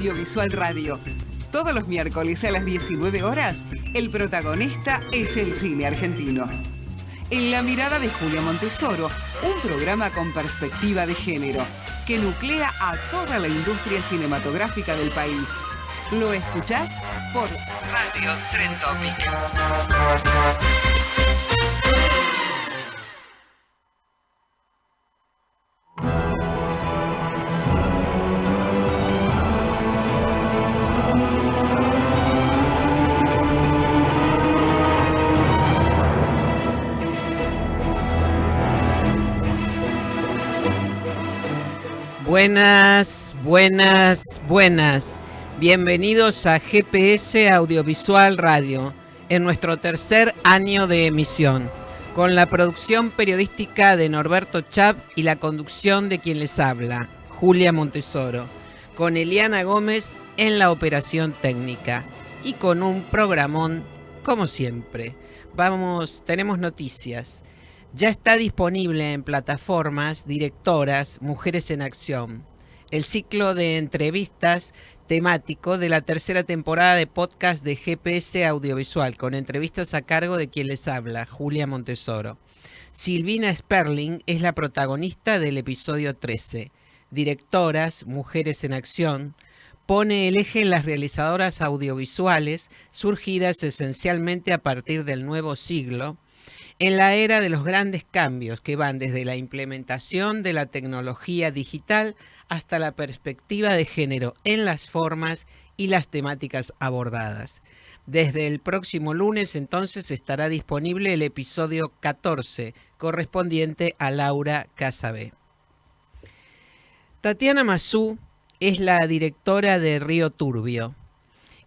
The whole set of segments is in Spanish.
Audiovisual Radio. Todos los miércoles a las 19 horas, el protagonista es el cine argentino. En la mirada de Julia Montesoro, un programa con perspectiva de género que nuclea a toda la industria cinematográfica del país. ¿Lo escuchás? Por Radio Tren Topic. Buenas, buenas, buenas. Bienvenidos a GPS Audiovisual Radio, en nuestro tercer año de emisión, con la producción periodística de Norberto Chap y la conducción de quien les habla, Julia Montesoro, con Eliana Gómez en la operación técnica y con un programón como siempre. Tenemos noticias. Ya está disponible en plataformas Directoras Mujeres en Acción, el ciclo de entrevistas temático de la tercera temporada de podcast de GPS Audiovisual, con entrevistas a cargo de quien les habla, Julia Montesoro. Silvina Sperling es la protagonista del episodio 13. Directoras Mujeres en Acción pone el eje en las realizadoras audiovisuales surgidas esencialmente a partir del nuevo siglo, en la era de los grandes cambios que van desde la implementación de la tecnología digital hasta la perspectiva de género en las formas y las temáticas abordadas. Desde el próximo lunes entonces estará disponible el episodio 14, correspondiente a Laura Casabé. Tatiana Massú es la directora de Río Turbio,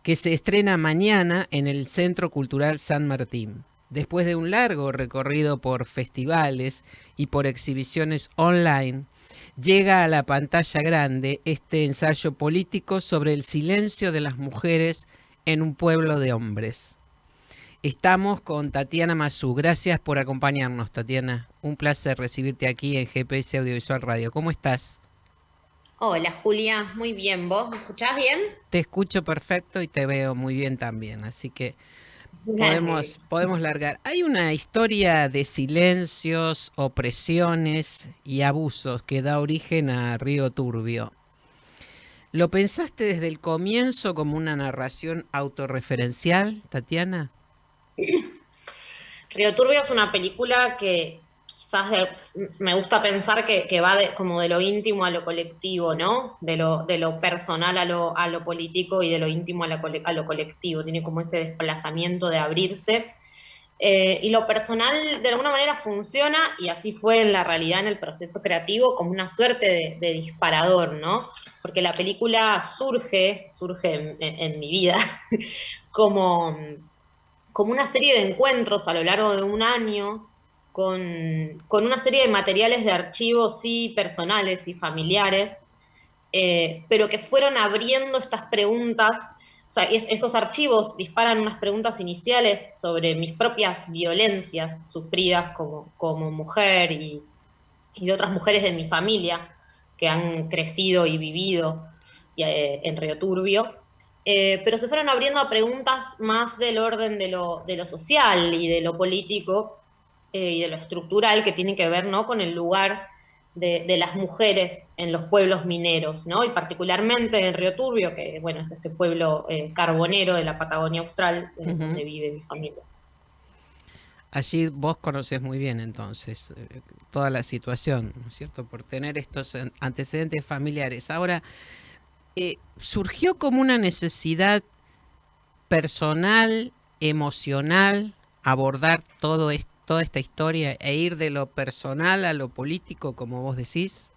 que se estrena mañana en el Centro Cultural San Martín. Después de un largo recorrido por festivales y por exhibiciones online, llega a la pantalla grande este ensayo político sobre el silencio de las mujeres en un pueblo de hombres. Estamos con Tatiana Massú. Gracias por acompañarnos, Tatiana. Un placer recibirte aquí en GPS Audiovisual Radio. ¿Cómo estás? Hola, Julia. Muy bien. ¿Vos me escuchás bien? Te escucho perfecto y te veo muy bien también, así que podemos largar. Hay una historia de silencios, opresiones y abusos que da origen a Río Turbio. ¿Lo pensaste desde el comienzo como una narración autorreferencial, Tatiana? Río Turbio es una película que quizás me gusta pensar que va como de lo íntimo a lo colectivo, ¿no? De lo personal a lo político y de lo íntimo a lo colectivo. Tiene como ese desplazamiento de abrirse. Y lo personal de alguna manera funciona, y así fue en la realidad en el proceso creativo, como una suerte de disparador, ¿no? Porque la película surge en mi vida como una serie de encuentros a lo largo de un año con una serie de materiales de archivos, sí, personales y familiares, pero que fueron abriendo estas preguntas. O sea, esos archivos disparan unas preguntas iniciales sobre mis propias violencias sufridas como mujer y de otras mujeres de mi familia que han crecido y vivido en Río Turbio. Pero se fueron abriendo a preguntas más del orden de lo social y de lo político y de lo estructural, que tienen que ver, ¿no?, con el lugar de las mujeres en los pueblos mineros, ¿no? Y particularmente en Río Turbio, que bueno, es este pueblo carbonero de la Patagonia Austral, donde vive mi familia. Allí vos conocés muy bien entonces toda la situación, ¿no es cierto?, por tener estos antecedentes familiares. Ahora, ¿surgió como una necesidad personal, emocional, abordar toda esta historia e ir de lo personal a lo político, como vos decís?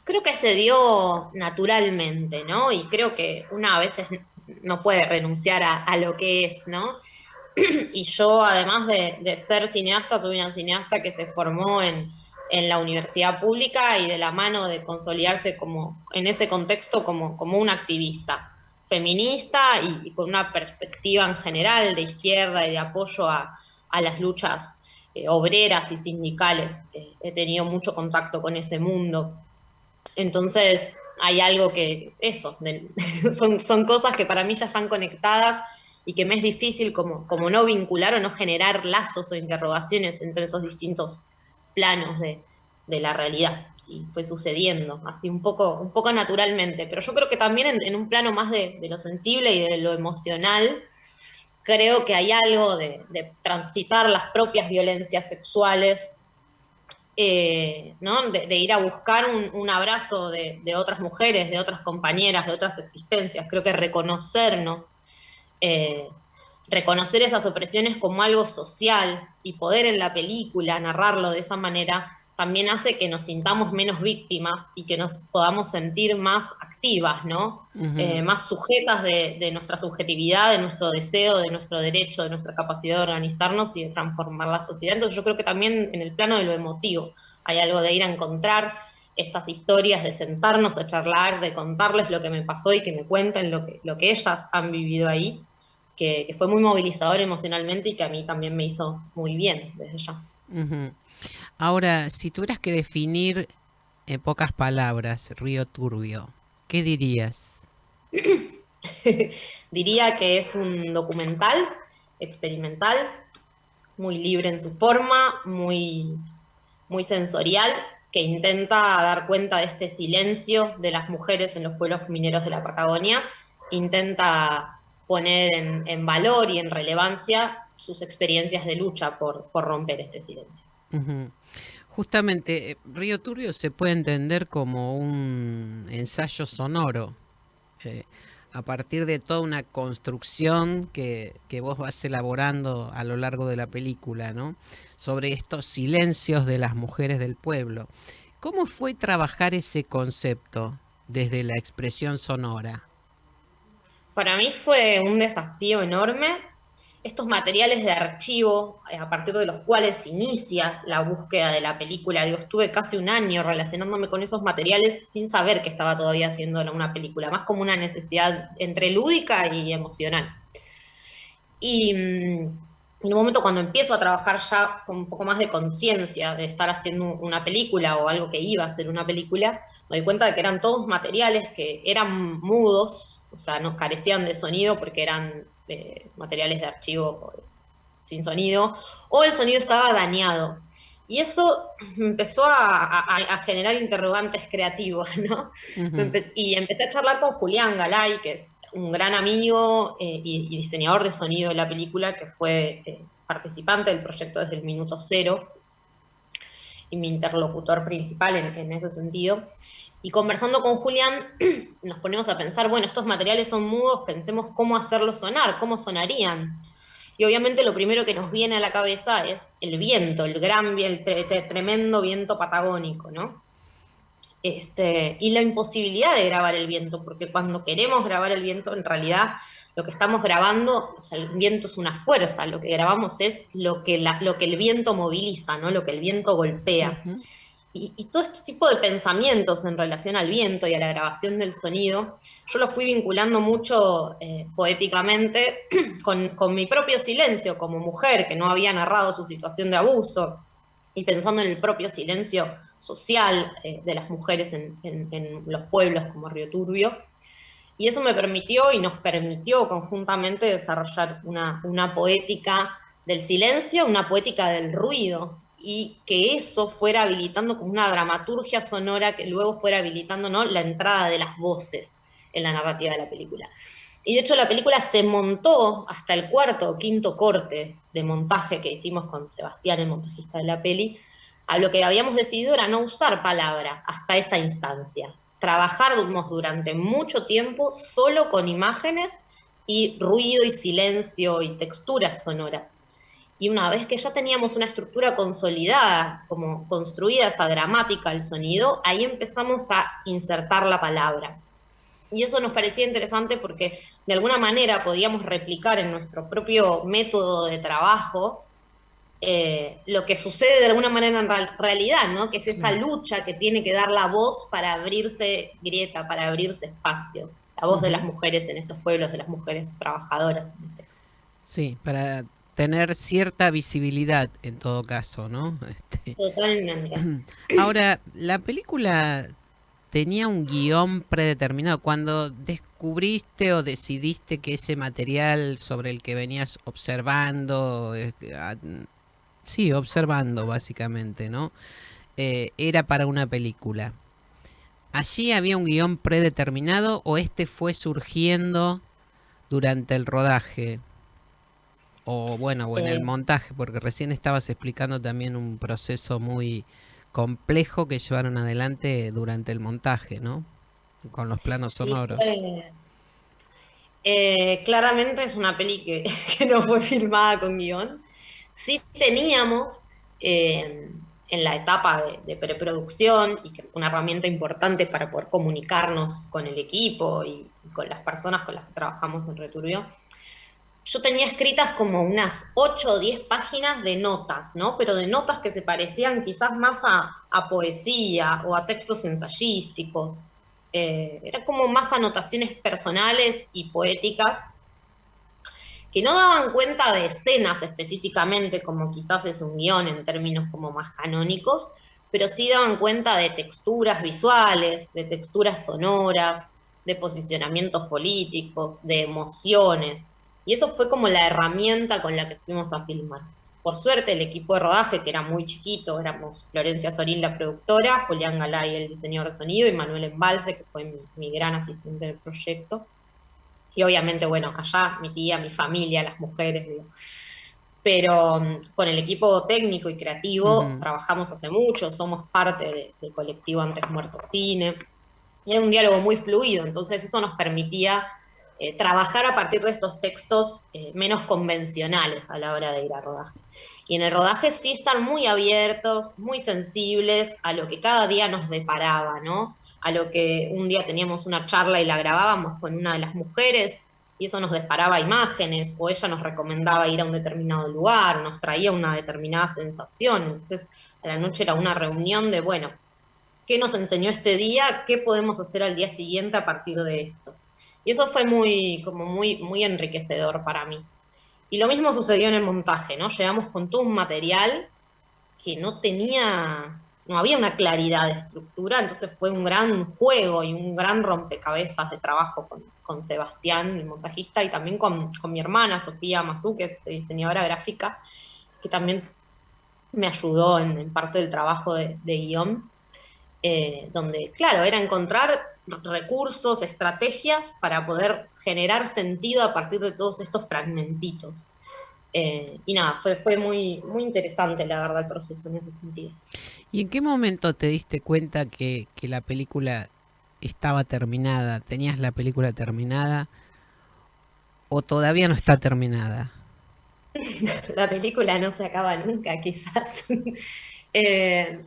Creo que se dio naturalmente, ¿no? Y creo que una a veces no puede renunciar a lo que es, ¿no? Y yo, además de ser cineasta, soy una cineasta que se formó en la universidad pública y de la mano de consolidarse en ese contexto como una activista feminista y con una perspectiva en general de izquierda y de apoyo a las luchas obreras y sindicales. He tenido mucho contacto con ese mundo. Entonces, hay algo son cosas que para mí ya están conectadas y que me es difícil como no vincular o no generar lazos o interrogaciones entre esos distintos planos de la realidad. Y fue sucediendo así un poco naturalmente, pero yo creo que también en un plano más de lo sensible y de lo emocional, creo que hay algo de transitar las propias violencias sexuales, ¿no? De ir a buscar un abrazo de otras mujeres, de otras compañeras, de otras existencias. Creo que reconocernos, eh, reconocer esas opresiones como algo social y poder en la película narrarlo de esa manera también hace que nos sintamos menos víctimas y que nos podamos sentir más activas, ¿no? Más sujetas de nuestra subjetividad, de nuestro deseo, de nuestro derecho, de nuestra capacidad de organizarnos y de transformar la sociedad. Entonces yo creo que también en el plano de lo emotivo hay algo de ir a encontrar estas historias, de sentarnos a charlar, de contarles lo que me pasó y que me cuenten lo que ellas han vivido ahí, que fue muy movilizador emocionalmente y que a mí también me hizo muy bien desde ya. Ujú. Ahora, si tuvieras que definir en pocas palabras Río Turbio, ¿qué dirías? Diría que es un documental experimental, muy libre en su forma, muy sensorial, que intenta dar cuenta de este silencio de las mujeres en los pueblos mineros de la Patagonia, intenta poner en valor y en relevancia sus experiencias de lucha por romper este silencio. Ujú. Justamente, Río Turbio se puede entender como un ensayo sonoro, eh, a partir de toda una construcción que vos vas elaborando a lo largo de la película, ¿no? Sobre estos silencios de las mujeres del pueblo. ¿Cómo fue trabajar ese concepto desde la expresión sonora? Para mí fue un desafío enorme. Estos materiales de archivo, a partir de los cuales inicia la búsqueda de la película, digo, estuve casi un año relacionándome con esos materiales sin saber que estaba todavía haciendo una película, más como una necesidad entre lúdica y emocional. Y en un momento cuando empiezo a trabajar ya con un poco más de conciencia de estar haciendo una película o algo que iba a ser una película, me doy cuenta de que eran todos materiales que eran mudos, o sea, no carecían de sonido porque eran materiales de archivo sin sonido, o el sonido estaba dañado. Y eso me empezó a generar interrogantes creativos, ¿no? Ujú, Y empecé a charlar con Julián Galay, que es un gran amigo y diseñador de sonido de la película, que fue participante del proyecto desde el minuto cero y mi interlocutor principal en ese sentido. Y conversando con Julián, nos ponemos a pensar, bueno, estos materiales son mudos, pensemos cómo hacerlos sonar, cómo sonarían. Y obviamente lo primero que nos viene a la cabeza es el viento, el gran, el tremendo viento patagónico, ¿no? Y la imposibilidad de grabar el viento, porque cuando queremos grabar el viento, en realidad lo que estamos grabando, o sea, el viento es una fuerza, lo que grabamos es lo que el viento moviliza, ¿no? Lo que el viento golpea. ujú. Y todo este tipo de pensamientos en relación al viento y a la grabación del sonido, yo lo fui vinculando mucho poéticamente con mi propio silencio como mujer que no había narrado su situación de abuso y pensando en el propio silencio social de las mujeres en los pueblos como Río Turbio. Y eso me permitió y nos permitió conjuntamente desarrollar una poética del silencio, una poética del ruido, y que eso fuera habilitando como una dramaturgia sonora que luego fuera habilitando, ¿no?, la entrada de las voces en la narrativa de la película. Y de hecho la película se montó hasta el cuarto o quinto corte de montaje que hicimos con Sebastián, el montajista de la peli. A lo que habíamos decidido era no usar palabra hasta esa instancia. Trabajamos durante mucho tiempo solo con imágenes y ruido y silencio y texturas sonoras. Y una vez que ya teníamos una estructura consolidada, como construida esa dramática del sonido, ahí empezamos a insertar la palabra. Y eso nos parecía interesante porque de alguna manera podíamos replicar en nuestro propio método de trabajo lo que sucede de alguna manera en realidad, ¿no? Que es esa Claro. lucha que tiene que dar la voz para abrirse grieta, para abrirse espacio. La voz de las Ujú. mujeres en estos pueblos, de las mujeres trabajadoras en este caso. Sí, para tener cierta visibilidad en todo caso, ¿no? Totalmente. Ahora, la película tenía un guión predeterminado. Cuando descubriste o decidiste que ese material sobre el que venías observando, sí, observando básicamente, ¿no? Era para una película. ¿Allí había un guión predeterminado o este fue surgiendo durante el rodaje? O bueno, o en el Eh, montaje, porque recién estabas explicando también un proceso muy complejo que llevaron adelante durante el montaje, ¿no? Con los planos sí, sonoros. claramente es una peli que, que no fue filmada con guión. Sí teníamos eh, en la etapa de preproducción, y que fue una herramienta importante para poder comunicarnos con el equipo y con las personas con las que trabajamos en Returbio, yo tenía escritas como unas 8 o 10 páginas de notas, ¿no? Pero de notas que se parecían quizás más a poesía o a textos ensayísticos. Eran como más anotaciones personales y poéticas que no daban cuenta de escenas específicamente, como quizás es un guión en términos como más canónicos, pero sí daban cuenta de texturas visuales, de texturas sonoras, de posicionamientos políticos, de emociones. Y eso fue como la herramienta con la que fuimos a filmar. Por suerte, el equipo de rodaje, que era muy chiquito, éramos Florencia Sorín, la productora, Julián Galay, el diseñador de sonido, y Manuel Embalse, que fue mi gran asistente del proyecto. Y obviamente, bueno, allá mi tía, mi familia, las mujeres, digo. Pero con el equipo técnico y creativo Ujú. trabajamos hace mucho, somos parte del colectivo Antes Muertos Cine. Y era un diálogo muy fluido, entonces eso nos permitía trabajar a partir de estos textos menos convencionales a la hora de ir a rodaje. Y en el rodaje sí están muy abiertos, muy sensibles a lo que cada día nos deparaba, ¿no? A lo que un día teníamos una charla y la grabábamos con una de las mujeres y eso nos disparaba imágenes, o ella nos recomendaba ir a un determinado lugar, nos traía una determinada sensación. Entonces, a la noche era una reunión de, bueno, ¿qué nos enseñó este día? ¿Qué podemos hacer al día siguiente a partir de esto? Y eso fue muy, como muy, muy enriquecedor para mí. Y lo mismo sucedió en el montaje, ¿no? Llegamos con todo un material que no había una claridad de estructura, entonces fue un gran juego y un gran rompecabezas de trabajo con Sebastián, el montajista, y también con mi hermana, Sofía Mazú, que es diseñadora gráfica, que también me ayudó en parte del trabajo de guión, donde, claro, era encontrar recursos, estrategias para poder generar sentido a partir de todos estos fragmentitos. Y nada, fue muy, muy interesante, la verdad, el proceso en ese sentido. ¿Y en qué momento te diste cuenta que la película estaba terminada? ¿Tenías la película terminada o todavía no está terminada? La película no se acaba nunca, quizás. Eh,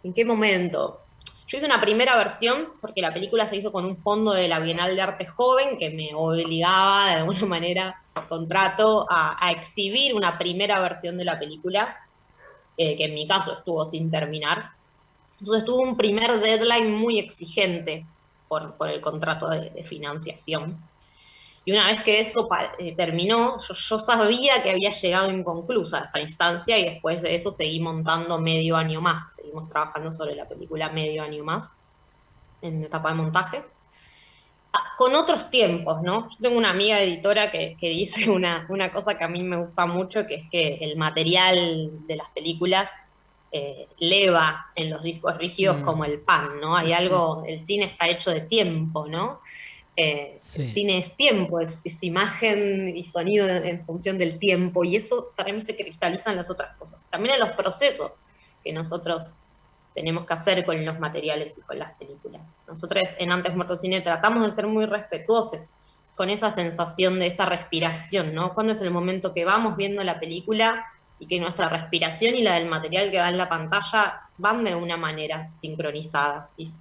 ¿En qué momento? Yo hice una primera versión porque la película se hizo con un fondo de la Bienal de Arte Joven que me obligaba de alguna manera por contrato a exhibir una primera versión de la película, que en mi caso estuvo sin terminar. Entonces tuvo un primer deadline muy exigente por el contrato de financiación. Y una vez que eso terminó, yo sabía que había llegado inconclusa esa instancia y después de eso seguí montando medio año más. Seguimos trabajando sobre la película medio año más en etapa de montaje. Con otros tiempos, ¿no? Yo tengo una amiga editora que dice una cosa que a mí me gusta mucho, que es que el material de las películas leva en los discos rígidos Mm, como el pan, ¿no? Hay algo, el cine está hecho de tiempo, ¿no? El sí. cine es tiempo, es imagen y sonido en función del tiempo, y eso también se cristaliza en las otras cosas. También en los procesos que nosotros tenemos que hacer con los materiales y con las películas. Nosotros en Antes Muerto Cine tratamos de ser muy respetuosos con esa sensación de esa respiración, ¿no? Cuando es el momento que vamos viendo la película y que nuestra respiración y la del material que va en la pantalla van de una manera sincronizadas. Y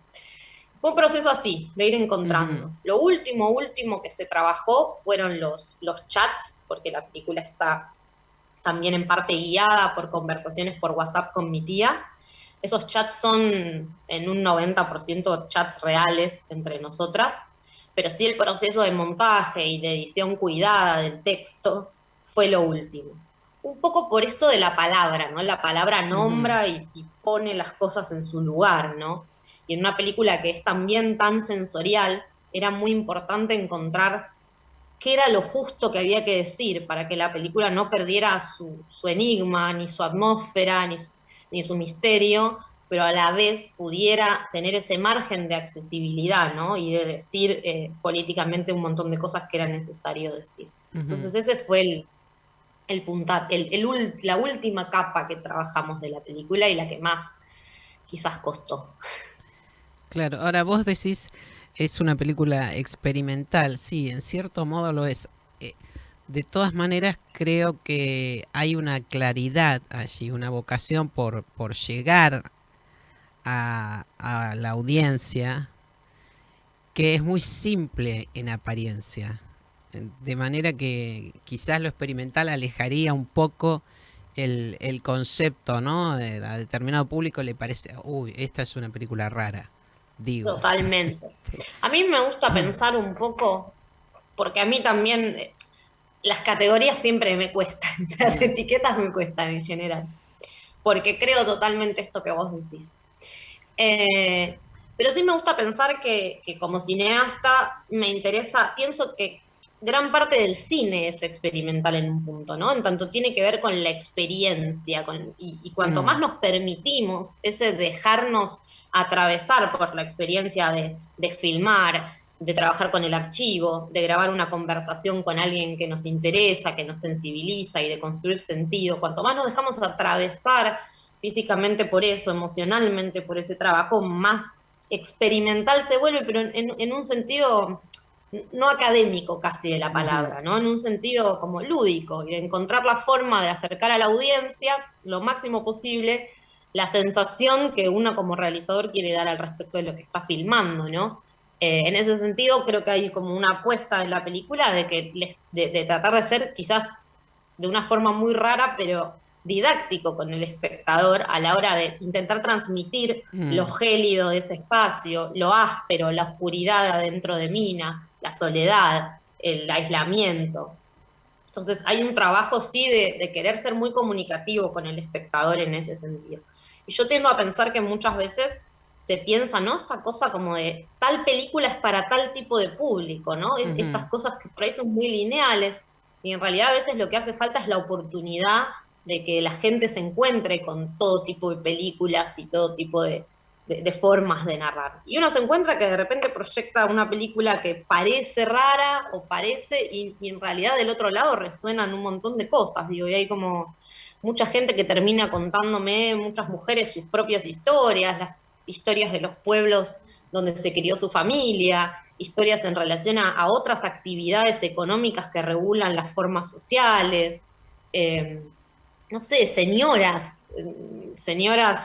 fue un proceso así, de ir Ujú. encontrando. Lo último, último que se trabajó fueron los chats, porque la película está también en parte guiada por conversaciones por WhatsApp con mi tía. Esos chats son en un 90% chats reales entre nosotras, pero sí el proceso de montaje y de edición cuidada del texto fue lo último. Un poco por esto de la palabra, ¿no? La palabra Ujú. nombra y pone las cosas en su lugar, ¿no? Y en una película que es también tan sensorial, era muy importante encontrar qué era lo justo que había que decir para que la película no perdiera su enigma, ni su atmósfera, ni su misterio, pero a la vez pudiera tener ese margen de accesibilidad, ¿no? Y de decir políticamente un montón de cosas que era necesario decir. Ujú. Entonces ese fue la última capa que trabajamos de la película y la que más quizás costó. Claro, ahora vos decís, es una película experimental, sí, en cierto modo lo es. Eh, de todas maneras, creo que hay una claridad allí, una vocación por llegar a la audiencia que es muy simple en apariencia. De manera que quizás lo experimental alejaría un poco el concepto, ¿no? A determinado público le parece, uy, esta es una película rara, digo. Totalmente. A mí me gusta pensar un poco, porque a mí también las categorías siempre me cuestan, las Mm, etiquetas me cuestan en general, porque creo totalmente esto que vos decís. Eh, pero sí me gusta pensar que como cineasta me interesa, pienso que gran parte del cine es experimental en un punto, ¿no? En tanto tiene que ver con la experiencia, y cuanto más mm, nos permitimos ese dejarnos atravesar por la experiencia de filmar, de trabajar con el archivo, de grabar una conversación con alguien que nos interesa, que nos sensibiliza y de construir sentido, cuanto más nos dejamos atravesar físicamente por eso, emocionalmente por ese trabajo, más experimental se vuelve, pero en un sentido no académico casi de la ujú. palabra, ¿no? En un sentido como lúdico, y de encontrar la forma de acercar a la audiencia lo máximo posible la sensación que uno como realizador quiere dar al respecto de lo que está filmando, ¿no? En ese sentido, creo que hay como una apuesta en la película de tratar de ser quizás de una forma muy rara, pero didáctico con el espectador a la hora de intentar transmitir lo Mm, gélido de ese espacio, lo áspero, la oscuridad adentro de Mina, la soledad, el aislamiento. Entonces hay un trabajo, sí, de querer ser muy comunicativo con el espectador en ese sentido. Y yo tiendo a pensar que muchas veces se piensa, ¿no? Esta cosa como de tal película es para tal tipo de público, ¿no? Esas ujú. cosas que por ahí son muy lineales, y en realidad a veces lo que hace falta es la oportunidad de que la gente se encuentre con todo tipo de películas y todo tipo de formas de narrar. Y uno se encuentra que de repente proyecta una película que parece rara o parece, y en realidad del otro lado resuenan un montón de cosas, digo, y hay como mucha gente que termina contándome, muchas mujeres, sus propias historias, las historias de los pueblos donde se crió su familia, historias en relación a otras actividades económicas que regulan las formas sociales, eh, no sé, señoras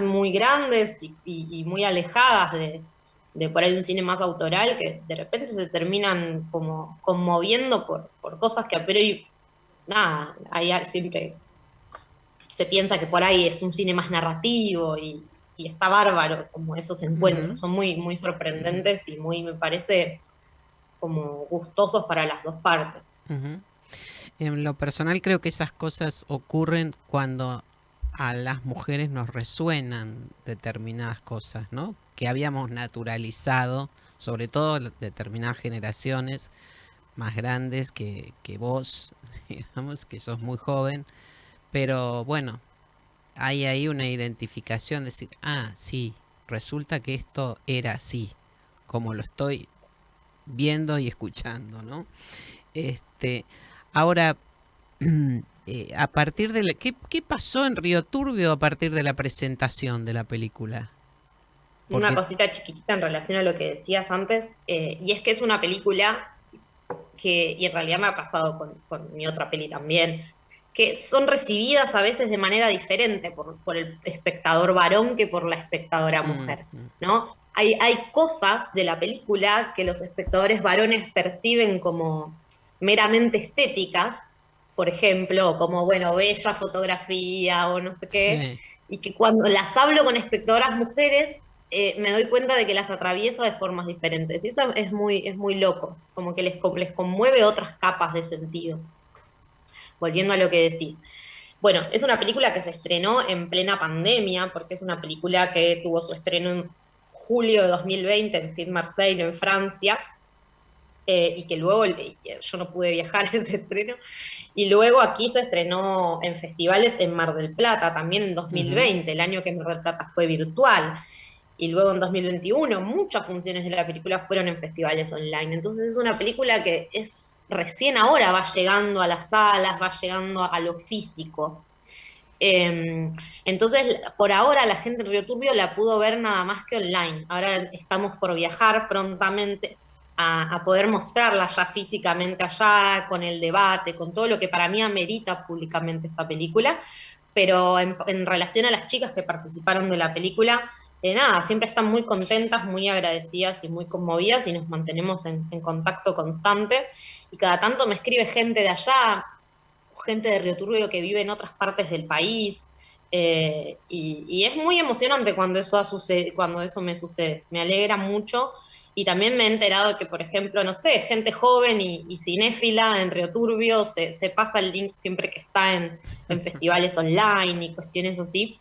muy grandes y muy alejadas de por ahí un cine más autoral, que de repente se terminan como conmoviendo por cosas que a priori, nada, siempre se piensa que por ahí es un cine más narrativo, y está bárbaro como esos encuentros, Ujú, son muy, muy ujú, sorprendentes y muy, me parece, como gustosos para las dos partes. ujú. En lo personal creo que esas cosas ocurren cuando a las mujeres nos resuenan determinadas cosas, ¿no? Que habíamos naturalizado, sobre todo determinadas generaciones más grandes que vos, digamos, que sos muy joven, pero bueno, hay ahí una identificación, de decir, ah, sí, resulta que esto era así, como lo estoy viendo y escuchando, ¿no? Este, ahora, a partir de ¿qué pasó en Río Turbio a partir de la presentación de la película? Una Porque, cosita chiquitita en relación a lo que decías antes, y es que es una película y en realidad me ha pasado con mi otra peli también, que son recibidas a veces de manera diferente por el espectador varón que por la espectadora mm, mujer, mm, ¿no? Hay cosas de la película que los espectadores varones perciben como meramente estéticas, por ejemplo, como, bueno, bella fotografía o no sé qué, sí, y que cuando las hablo con espectadoras mujeres, me doy cuenta de que las atraviesa de formas diferentes. Y eso es muy loco, como que les conmueve otras capas de sentido. Volviendo a lo que decís. Bueno, es una película que se estrenó en plena pandemia, porque es una película que tuvo su estreno en julio de 2020 en Film Marseille, en Francia, y que luego yo no pude viajar a ese estreno, y luego aquí se estrenó en festivales en Mar del Plata, también en 2020, el año que Mar del Plata fue virtual, y luego en 2021 muchas funciones de la película fueron en festivales online. Entonces es una película que recién ahora va llegando a las salas, va llegando a lo físico. Entonces, por ahora la gente en Río Turbio la pudo ver nada más que online. Ahora estamos por viajar prontamente a poder mostrarla ya físicamente allá, con el debate, con todo lo que para mí amerita públicamente esta película. Pero en relación a las chicas que participaron de la película, nada, siempre están muy contentas, muy agradecidas y muy conmovidas, y nos mantenemos en contacto constante. Y cada tanto me escribe gente de allá, gente de Río Turbio que vive en otras partes del país, y es muy emocionante cuando cuando eso me sucede, me alegra mucho. Y también me he enterado de que, por ejemplo, no sé, gente joven y cinéfila en Río Turbio se pasa el link siempre que está en festivales online y cuestiones así.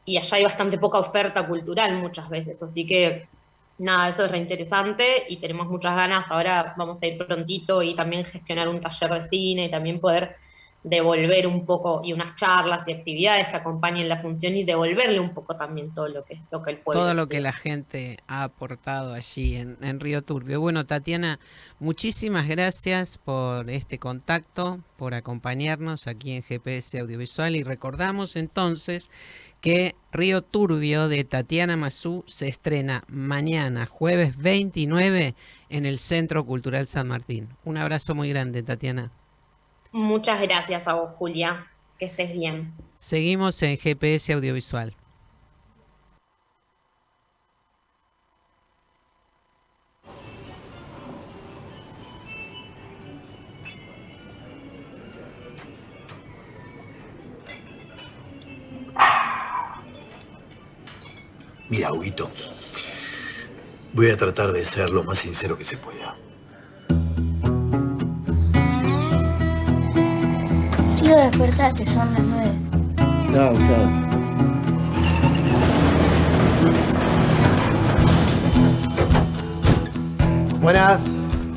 Y allá hay bastante poca oferta cultural muchas veces, así que nada, eso es reinteresante y tenemos muchas ganas. Ahora vamos a ir prontito y también gestionar un taller de cine y también poder devolver un poco, y unas charlas y actividades que acompañen la función, y devolverle un poco también todo lo que el pueblo. Todo lo que la gente ha aportado allí en Río Turbio. Bueno, Tatiana, muchísimas gracias por este contacto, por acompañarnos aquí en GPS Audiovisual, y recordamos entonces que Río Turbio de Tatiana Massú se estrena mañana, jueves 29, en el Centro Cultural San Martín. Un abrazo muy grande, Tatiana. Muchas gracias a vos, Julia. Que estés bien. Seguimos en GPS Audiovisual. Mira, Huguito, voy a tratar de ser lo más sincero que se pueda. Tío, despertate, son las 9. Chao, chao. Buenas.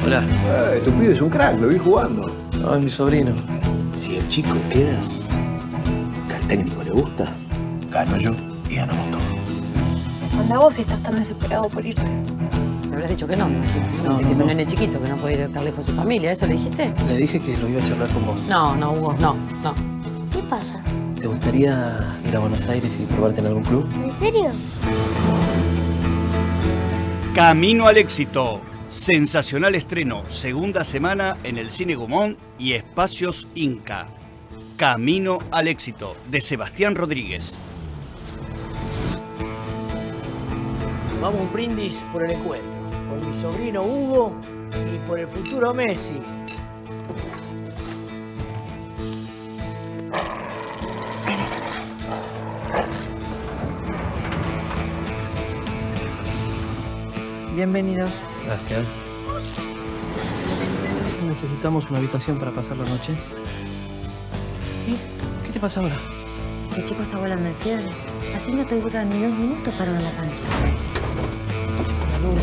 Hola. Tu pibe es un crack, lo vi jugando. No, es mi sobrino. Si el chico queda, que al técnico le gusta, gano yo y ganamos todos. Anda vos si estás tan desesperado por irte. Me habrás dicho que no, me imagino. No, que es un no. nene chiquito, que no puede ir tan lejos de su familia. ¿Eso le dijiste? Le dije que lo iba a charlar con vos. No, Hugo, no. ¿Qué pasa? ¿Te gustaría ir a Buenos Aires y probarte en algún club? ¿En serio? Camino al éxito. Sensacional estreno. Segunda semana en el Cine Gomón y Espacios Inca. Camino al éxito, de Sebastián Rodríguez. Vamos a un brindis por el encuentro, por mi sobrino Hugo y por el futuro Messi. Bienvenidos. Gracias. Necesitamos una habitación para pasar la noche. ¿Qué te pasa ahora? El chico está volando el fiebre. Así no te dura ni 2 minutos parado en la cancha. Calor.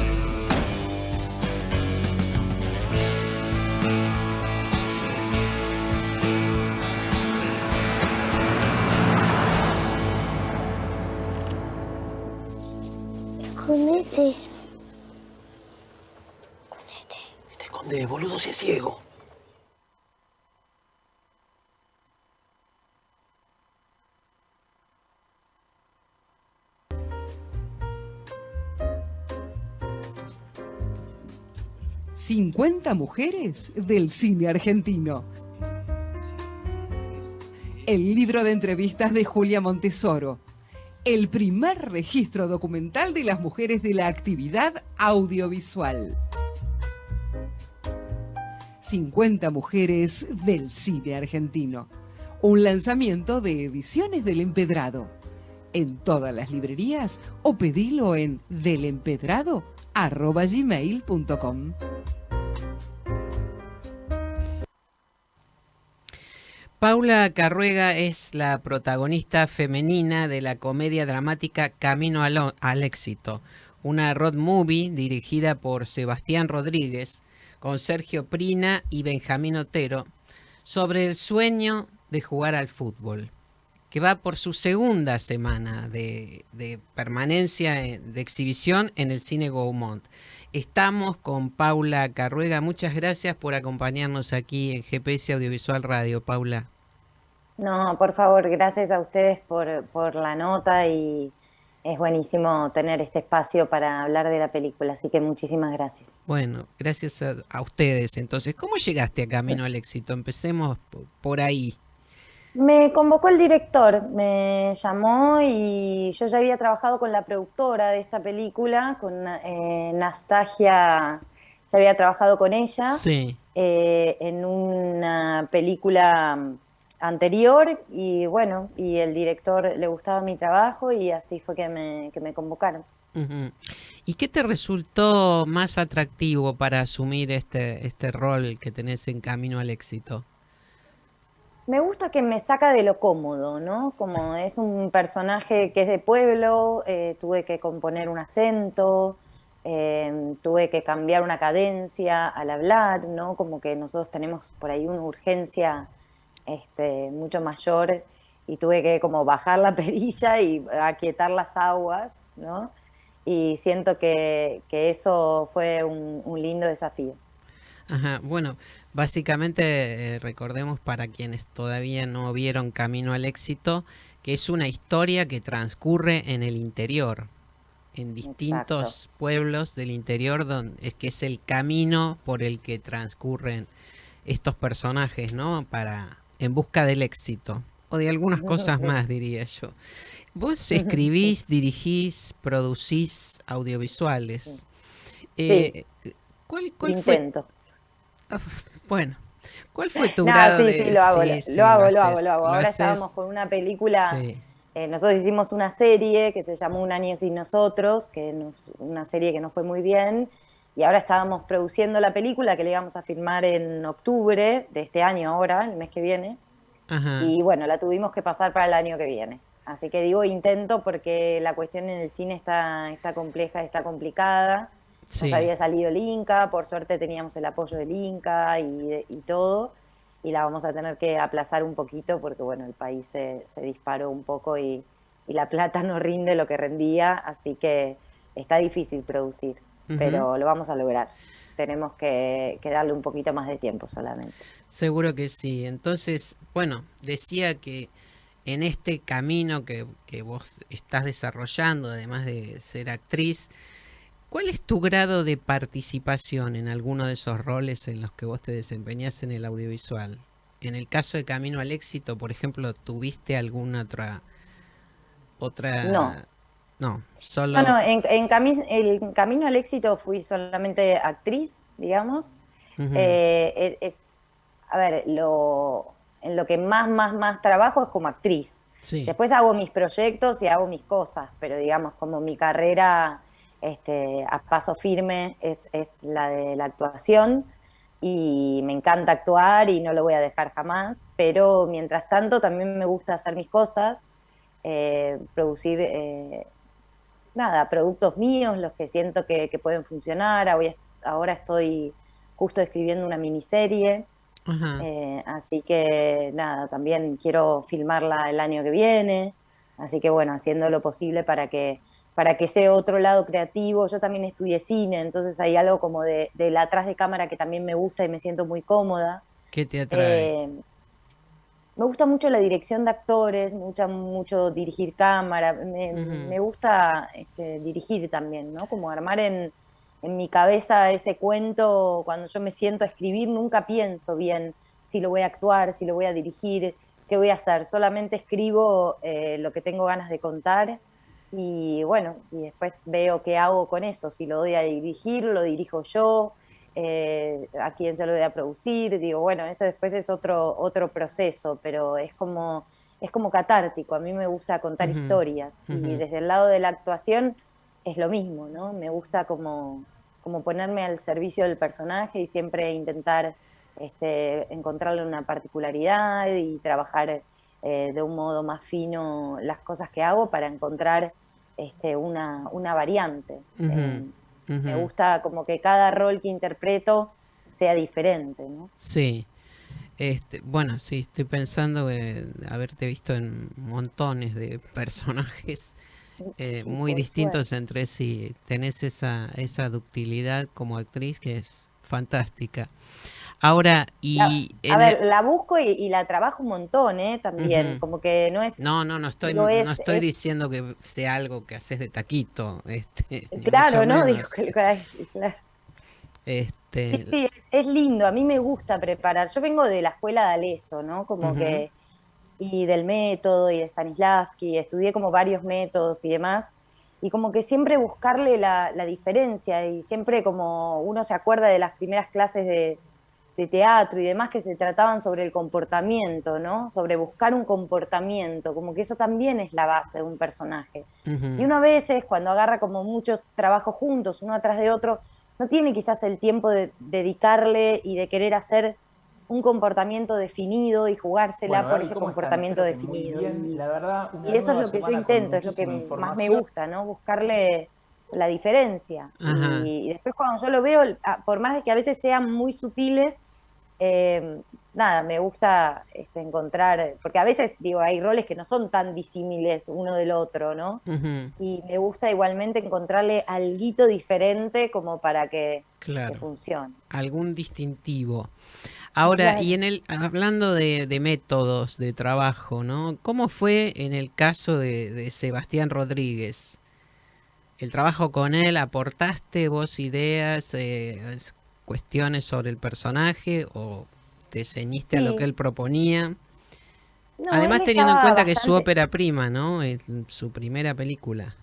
Escondete. ¿Qué te escondes, boludo, si es ciego? «50 mujeres del cine argentino». El libro de entrevistas de Julia Montesoro. El primer registro documental de las mujeres de la actividad audiovisual. 50 mujeres del cine argentino. Un lanzamiento de Ediciones del Empedrado. En todas las librerías o pedilo en delempedrado@gmail.com. Paula Carruega es la protagonista femenina de la comedia dramática Camino al Éxito, una road movie dirigida por Sebastián Rodríguez, con Sergio Prina y Benjamín Otero, sobre el sueño de jugar al fútbol, que va por su segunda semana de permanencia de exhibición en el Cine Gaumont. Estamos con Paula Carruega. Muchas gracias por acompañarnos aquí en GPS Audiovisual Radio, Paula. No, por favor, gracias a ustedes por la nota y es buenísimo tener este espacio para hablar de la película, así que muchísimas gracias. Bueno, gracias a ustedes. Entonces, ¿cómo llegaste a Camino al Éxito? Empecemos por ahí. Me convocó el director, me llamó y yo ya había trabajado con la productora de esta película, con Nastasia, ya había trabajado con ella Sí. En una película anterior y bueno, y el director le gustaba mi trabajo y así fue que me convocaron. Uh-huh. ¿Y qué te resultó más atractivo para asumir este rol que tenés en Camino al Éxito? Me gusta que me saca de lo cómodo, ¿no? Como es un personaje que es de pueblo, tuve que componer un acento, tuve que cambiar una cadencia al hablar, ¿no? Como que nosotros tenemos por ahí una urgencia mucho mayor y tuve que como bajar la perilla y aquietar las aguas, ¿no? Y siento que eso fue un lindo desafío. Ajá, bueno, básicamente recordemos para quienes todavía no vieron Camino al Éxito, que es una historia que transcurre en el interior, en distintos pueblos del interior, que es el camino por el que transcurren estos personajes, ¿no? En busca del éxito, o de algunas cosas más, diría yo. Vos escribís, dirigís, producís audiovisuales. Sí. ¿Cuál Intento. Bueno, ¿cuál fue tu grado de...? Sí, lo hago. Ahora estábamos con una película, sí. Nosotros hicimos una serie que se llamó Un año sin nosotros, una serie que nos fue muy bien, y ahora estábamos produciendo la película que le íbamos a filmar en octubre de este año ahora, el mes que viene, Ajá. Y bueno, la tuvimos que pasar para el año que viene. Así que digo intento porque la cuestión en el cine está compleja, está complicada. Sí. Nos había salido el Inca, por suerte teníamos el apoyo del Inca y todo, y la vamos a tener que aplazar un poquito porque bueno, el país se disparó un poco y la plata no rinde lo que rendía, así que está difícil producir, pero lo vamos a lograr. Tenemos que darle un poquito más de tiempo solamente. Seguro que sí. Entonces, bueno, decía que en este camino que vos estás desarrollando, además de ser actriz, ¿cuál es tu grado de participación en alguno de esos roles en los que vos te desempeñás en el audiovisual? En el caso de Camino al Éxito, por ejemplo, ¿tuviste alguna otra? No, solo... No, el Camino al Éxito fui solamente actriz, digamos. A ver, en lo que más trabajo es como actriz. Sí. Después hago mis proyectos y hago mis cosas, pero digamos, como mi carrera... a paso firme es la de la actuación y me encanta actuar y no lo voy a dejar jamás, pero mientras tanto también me gusta hacer mis cosas, producir productos míos, los que siento que pueden funcionar. Ahora estoy justo escribiendo una miniserie, así que también quiero filmarla el año que viene, así que bueno, haciendo lo posible para que sea otro lado creativo. Yo también estudié cine, entonces hay algo como del atrás de cámara que también me gusta y me siento muy cómoda. ¿Qué te atrae? Me gusta mucho la dirección de actores, me gusta mucho dirigir cámara, me gusta dirigir también, ¿no? Como armar en mi cabeza ese cuento. Cuando yo me siento a escribir, nunca pienso bien si lo voy a actuar, si lo voy a dirigir, qué voy a hacer. Solamente escribo lo que tengo ganas de contar. Y bueno, y después veo qué hago con eso, si lo doy a dirigir, lo dirijo yo, a quién se lo doy a producir. Digo, bueno, eso después es otro proceso, pero es como catártico. A mí me gusta contar historias y desde el lado de la actuación es lo mismo, ¿no? Me gusta como ponerme al servicio del personaje y siempre intentar encontrarle una particularidad y trabajar de un modo más fino las cosas que hago para encontrar una variante. Me gusta como que cada rol que interpreto sea diferente, ¿no? Sí. Bueno, sí, estoy pensando haberte visto en montones de personajes muy distintos entre sí. Tenés esa ductilidad como actriz que es fantástica. Ahora, la busco y la trabajo un montón, también, como que no es... No estoy diciendo que sea algo que haces de taquito. Claro, ¿no? Digo que, claro. Sí, es lindo, a mí me gusta preparar. Yo vengo de la escuela de Aleso, ¿no? Como que, y del método, y de Stanislavski, estudié como varios métodos y demás, y como que siempre buscarle la diferencia, y siempre como uno se acuerda de las primeras clases de teatro y demás que se trataban sobre el comportamiento, ¿no? Sobre buscar un comportamiento, como que eso también es la base de un personaje. Y uno a veces, cuando agarra como muchos trabajos juntos, uno atrás de otro, no tiene quizás el tiempo de dedicarle y de querer hacer un comportamiento definido y jugársela por ese comportamiento definido. La verdad, y eso es lo que yo intento, es lo que más me gusta, ¿no? Buscarle la diferencia. Y después cuando yo lo veo, por más de que a veces sean muy sutiles, me gusta encontrar, porque a veces digo, hay roles que no son tan disímiles uno del otro, ¿no? Y me gusta igualmente encontrarle alguito diferente como para que funcione. Algún distintivo. Ahora, y hablando de métodos de trabajo, ¿no? ¿Cómo fue en el caso de Sebastián Rodríguez? El trabajo con él, ¿aportaste vos ideas, cuestiones sobre el personaje o te ceñiste a lo que él proponía? No, además teniendo en cuenta que es su ópera prima, ¿no? Es su primera película.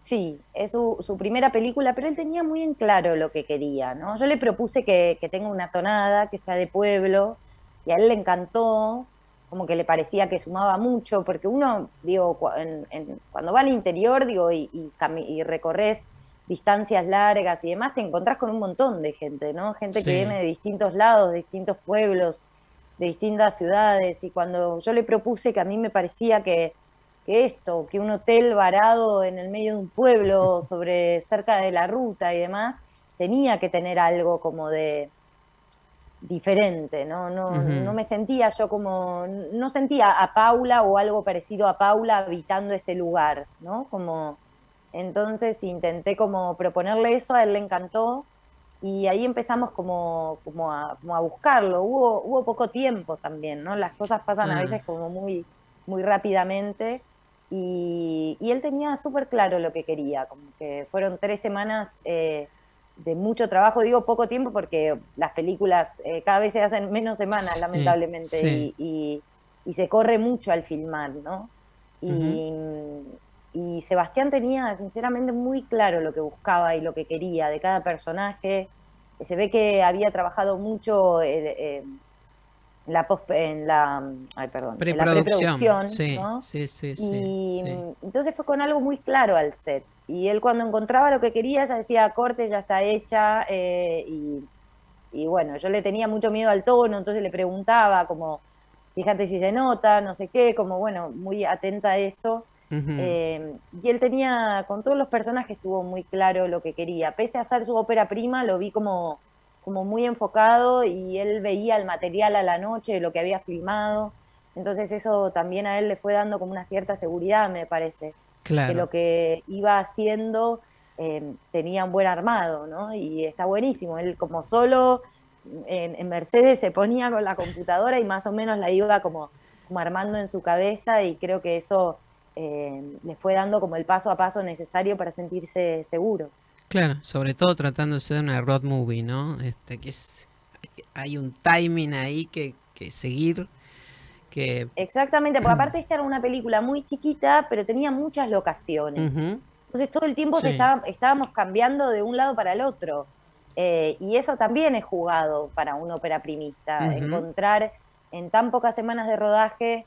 Sí, es su primera película, pero él tenía muy en claro lo que quería, ¿no? Yo le propuse que tenga una tonada, que sea de pueblo, y a él le encantó, como que le parecía que sumaba mucho, porque uno, digo, cuando va al interior, digo, y recorres distancias largas y demás, te encontrás con un montón de gente, ¿no? Gente que viene de distintos lados, de distintos pueblos, de distintas ciudades, y cuando yo le propuse que a mí me parecía que un hotel varado en el medio de un pueblo, cerca de la ruta y demás, tenía que tener algo como de diferente, ¿no? No me sentía yo como, no sentía a Paula o algo parecido a Paula habitando ese lugar, ¿no? Entonces intenté como proponerle eso, a él le encantó, y ahí empezamos como a buscarlo. Hubo poco tiempo también, ¿no? Las cosas pasan a veces como muy, muy rápidamente, y él tenía súper claro lo que quería, como que fueron 3 semanas de mucho trabajo. Digo poco tiempo porque las películas cada vez se hacen menos semanas, lamentablemente, y se corre mucho al filmar, ¿no? Y Sebastián tenía sinceramente muy claro lo que buscaba y lo que quería de cada personaje. Se ve que había trabajado mucho en la preproducción, ¿no? Y entonces fue con algo muy claro al set. Y él cuando encontraba lo que quería ya decía, corte, ya está hecha. Y bueno, yo le tenía mucho miedo al tono, entonces le preguntaba como, fíjate si se nota, no sé qué, como bueno, muy atenta a eso. Y él tenía, con todos los personajes estuvo muy claro lo que quería. Pese a ser su ópera prima, lo vi como muy enfocado, y él veía el material a la noche, lo que había filmado. Entonces eso también a él le fue dando como una cierta seguridad, me parece. Claro. Que lo que iba haciendo tenía un buen armado, ¿no? Y está buenísimo. Él como solo en Mercedes se ponía con la computadora y más o menos la iba como armando en su cabeza, y creo que eso le fue dando como el paso a paso necesario para sentirse seguro. Claro, sobre todo tratándose de una road movie, ¿no? Hay un timing ahí que seguir. Exactamente, porque aparte esta era una película muy chiquita, pero tenía muchas locaciones. Entonces todo el tiempo estábamos cambiando de un lado para el otro. Y eso también es jugado para un ópera primista. Encontrar en tan pocas semanas de rodaje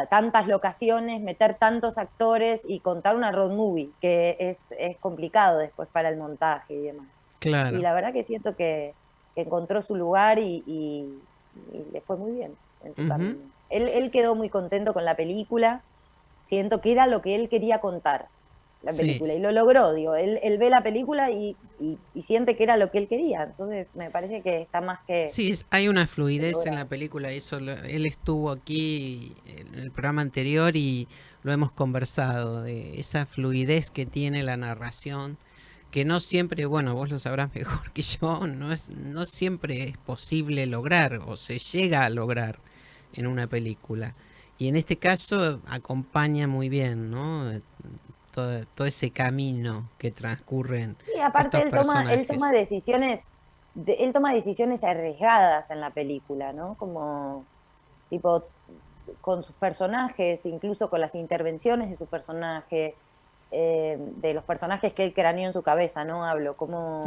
tantas locaciones, meter tantos actores y contar una road movie, que es complicado después para el montaje y demás. Claro. Y la verdad que siento que que encontró su lugar y le fue muy bien en su camino. Él quedó muy contento con la película, siento que era lo que él quería contar, la película, y lo logró, digo, él ve la película y siente que era lo que él quería, entonces me parece que está más que... Sí, hay una fluidez en la película, él estuvo aquí en el programa anterior y lo hemos conversado, de esa fluidez que tiene la narración, que no siempre, bueno, vos lo sabrás mejor que yo, no siempre es posible lograr o se llega a lograr en una película. Y en este caso acompaña muy bien, ¿no? Todo ese camino que transcurren y aparte estos él toma personajes. decisiones arriesgadas en la película, ¿no? Como tipo con sus personajes, incluso con las intervenciones de su personaje, de los personajes que él craneó en su cabeza, ¿no? Hablo como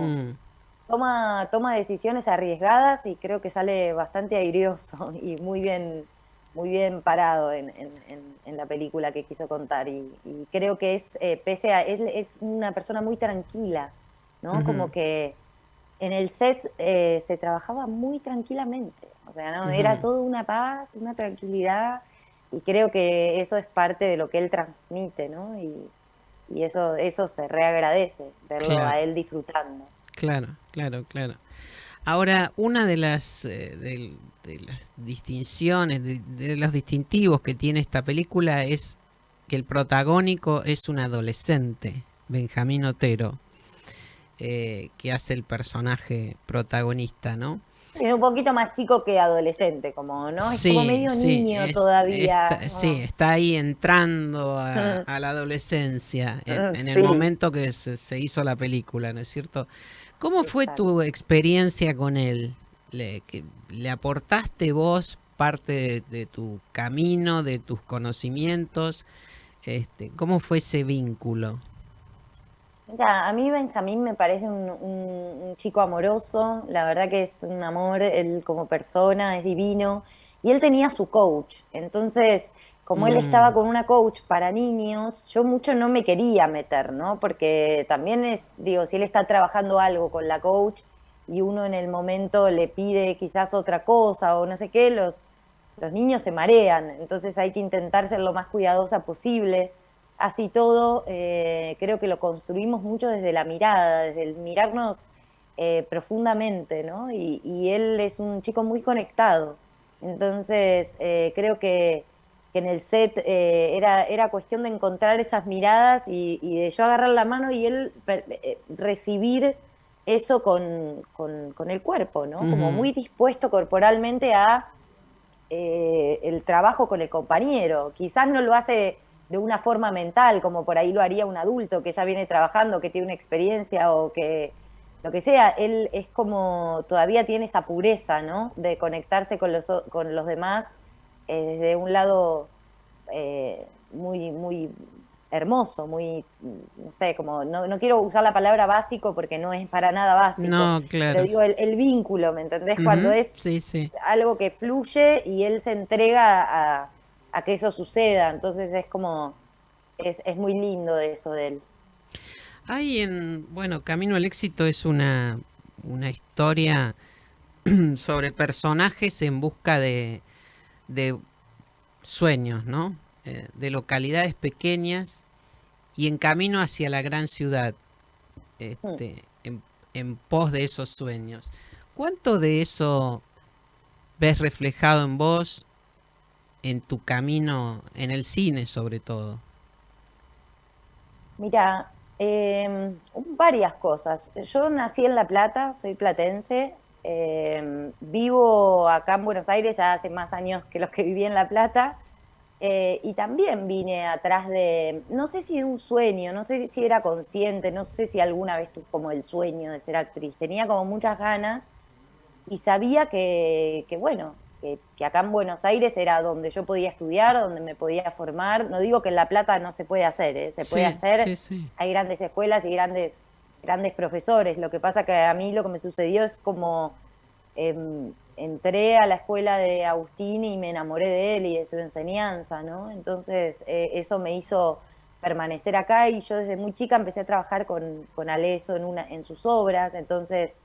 toma decisiones arriesgadas y creo que sale bastante airioso y muy bien parado en la película que quiso contar y creo que es una persona muy tranquila, ¿no? Como que en el set se trabajaba muy tranquilamente, o sea, ¿no? Era todo una paz, una tranquilidad y creo que eso es parte de lo que él transmite, ¿no? Y eso se reagradece, verlo a él disfrutando. Claro. Ahora, una de las distinciones, de los distintivos que tiene esta película es que el protagónico es un adolescente, Benjamín Otero, que hace el personaje protagonista, ¿no? Es un poquito más chico que adolescente, como, ¿no? Es como medio niño todavía. Está ahí entrando a la adolescencia en el momento que se hizo la película, ¿no es cierto? ¿Cómo fue tu experiencia con él? ¿Le aportaste vos parte de tu camino, de tus conocimientos? ¿Cómo fue ese vínculo? Mira, a mí Benjamín me parece un chico amoroso, la verdad que es un amor, él como persona es divino, y él tenía su coach, entonces como él estaba con una coach para niños, yo mucho no me quería meter, ¿no? Porque también digo, si él está trabajando algo con la coach y uno en el momento le pide quizás otra cosa o no sé qué, los niños se marean, entonces hay que intentar ser lo más cuidadosa posible. Así todo, creo que lo construimos mucho desde la mirada, desde el mirarnos profundamente, ¿no? Y él es un chico muy conectado. Entonces, creo que en el set era cuestión de encontrar esas miradas y de yo agarrar la mano y él recibir eso con el cuerpo, ¿no? Como muy dispuesto corporalmente a el trabajo con el compañero. Quizás no lo hace de una forma mental, como por ahí lo haría un adulto que ya viene trabajando, que tiene una experiencia o que lo que sea, él es como, todavía tiene esa pureza, ¿no? De conectarse con los demás desde un lado muy, muy hermoso, muy, no sé, como, no quiero usar la palabra básico porque no es para nada básico. No, claro. Pero digo, el vínculo, ¿me entendés? Cuando es algo que fluye y él se entrega a que eso suceda, entonces es como, es muy lindo eso de él. Bueno, Camino al Éxito es una historia sobre personajes en busca de sueños, ¿no? De localidades pequeñas y en camino hacia la gran ciudad, en pos de esos sueños. ¿Cuánto de eso ves reflejado en vos, en tu camino, en el cine sobre todo? Mira, varias cosas. Yo nací en La Plata, soy platense, vivo acá en Buenos Aires ya hace más años que los que viví en La Plata, y también vine atrás de, no sé si de un sueño, no sé si era consciente, no sé si alguna vez tuve como el sueño de ser actriz, tenía como muchas ganas y sabía que bueno, que acá en Buenos Aires era donde yo podía estudiar, donde me podía formar. No digo que en La Plata no se puede hacer, se puede hacer. Sí. Hay grandes escuelas y grandes profesores. Lo que pasa que a mí lo que me sucedió es como entré a la escuela de Agustín y me enamoré de él y de su enseñanza, ¿no? Entonces eso me hizo permanecer acá y yo desde muy chica empecé a trabajar con Aleso en sus obras. Entonces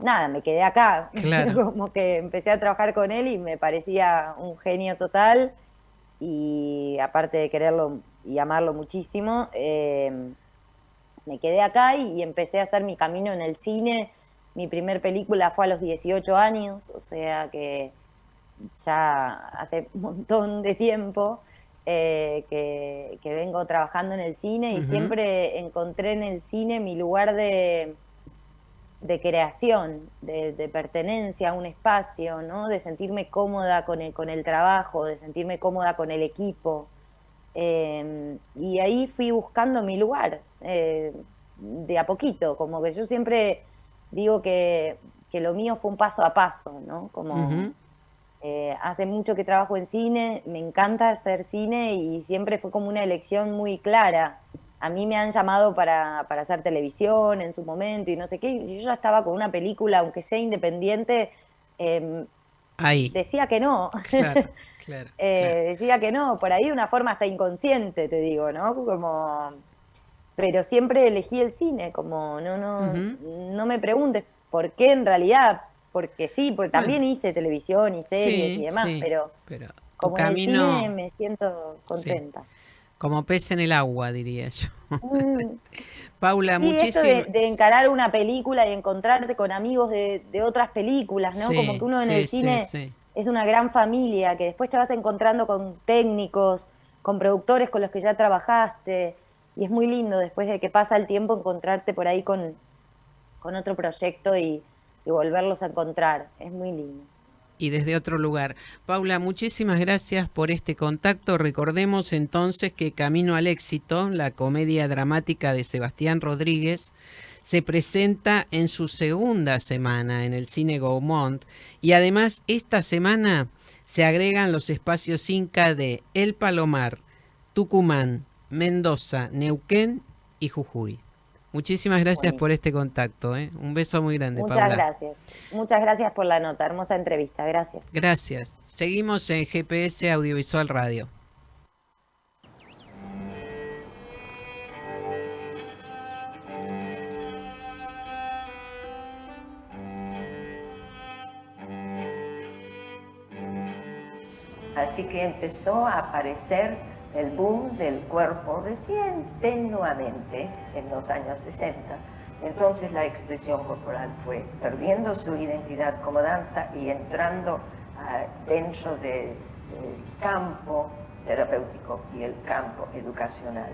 nada, me quedé acá. Claro. Como que empecé a trabajar con él y me parecía un genio total. Y aparte de quererlo y amarlo muchísimo, me quedé acá y empecé a hacer mi camino en el cine. Mi primer película fue a los 18 años, o sea que ya hace un montón de tiempo que vengo trabajando en el cine y siempre encontré en el cine mi lugar de creación, de pertenencia a un espacio, ¿no? De sentirme cómoda con el trabajo, de sentirme cómoda con el equipo. Y ahí fui buscando mi lugar, de a poquito, como que yo siempre digo que lo mío fue un paso a paso, ¿no? Como hace mucho que trabajo en cine, me encanta hacer cine y siempre fue como una elección muy clara. A mí me han llamado para hacer televisión en su momento y no sé qué, y yo ya estaba con una película, aunque sea independiente, ahí decía que no. Claro. Decía que no, por ahí de una forma hasta inconsciente, te digo, ¿no? Como, pero siempre elegí el cine, como no me preguntes por qué en realidad, porque sí, porque también hice televisión y series y demás, pero como camino, en el cine me siento contenta. Como pez en el agua, diría yo. Paula, sí, muchísimas... esto de encarar una película y encontrarte con amigos de otras películas, ¿no? Como que uno en el cine es una gran familia, que después te vas encontrando con técnicos, con productores con los que ya trabajaste, y es muy lindo después de que pasa el tiempo encontrarte por ahí con otro proyecto y volverlos a encontrar. Es muy lindo. Y desde otro lugar. Paula, muchísimas gracias por este contacto. Recordemos entonces que Camino al Éxito, la comedia dramática de Sebastián Rodríguez, se presenta en su segunda semana en el Cine Gaumont, y además esta semana se agregan los espacios Inca de El Palomar, Tucumán, Mendoza, Neuquén y Jujuy. Muchísimas gracias por este contacto, ¿eh? Un beso muy grande, Paula. Muchas gracias. Muchas gracias por la nota. Hermosa entrevista. Gracias. Gracias. Seguimos en GPS Audiovisual Radio. Así que empezó a aparecer el boom del cuerpo recién tenuamente en los años 60. Entonces la expresión corporal fue perdiendo su identidad como danza y entrando dentro del campo terapéutico y el campo educacional.